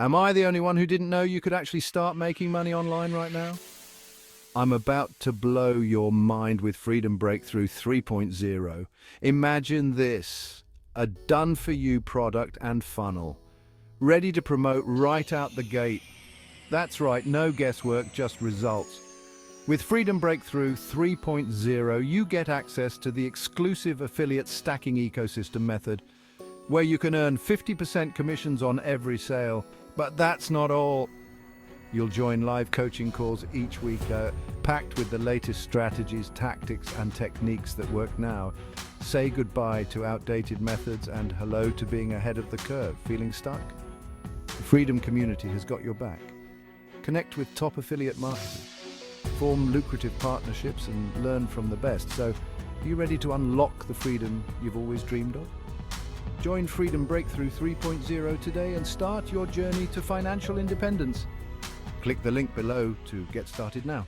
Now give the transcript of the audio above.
Am I the only one who didn't know you could actually start making money online right now? I'm about to blow your mind with Freedom Breakthrough 3.0. Imagine this, a done-for-you product and funnel, ready to promote right out the gate. That's right, no guesswork, just results. With Freedom Breakthrough 3.0, you get access to the exclusive affiliate stacking ecosystem method, where you can earn 50% commissions on every sale. But that's not all. You'll join live coaching calls each week, packed with the latest strategies, tactics, and techniques that work now. Say goodbye to outdated methods and hello to being ahead of the curve. Feeling stuck? The Freedom community has got your back. Connect with top affiliate marketers, form lucrative partnerships, and learn from the best. So, are you ready to unlock the freedom you've always dreamed of? Join Freedom Breakthrough 3.0 today and start your journey to financial independence. Click the link below to get started now.